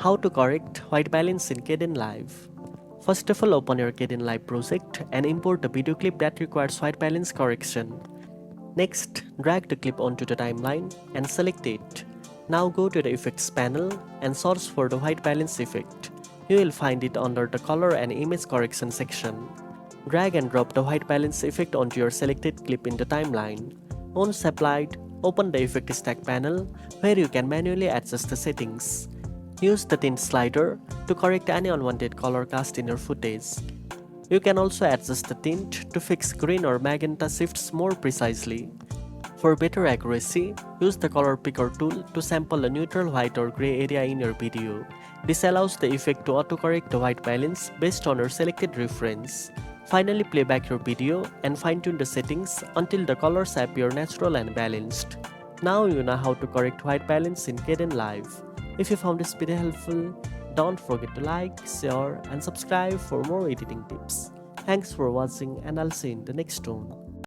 How to correct white balance in Kdenlive. First of all, open your Kdenlive project and import the video clip that requires white balance correction. Next, drag the clip onto the timeline and select it. Now go to the effects panel and search for the white balance effect. You will find it under the color and image correction section. Drag and drop the white balance effect onto your selected clip in the timeline. Once applied, open the effect stack panel where you can manually adjust the settings. Use the tint slider to correct any unwanted color cast in your footage. You can also adjust the tint to fix green or magenta shifts more precisely. For better accuracy, use the color picker tool to sample a neutral white or gray area in your video. This allows the effect to autocorrect the white balance based on your selected reference. Finally, play back your video and fine-tune the settings until the colors appear natural and balanced. Now you know how to correct white balance in Kdenlive. If you found this video helpful, don't forget to like, share and subscribe for more editing tips. Thanks for watching and I'll see you in the next one.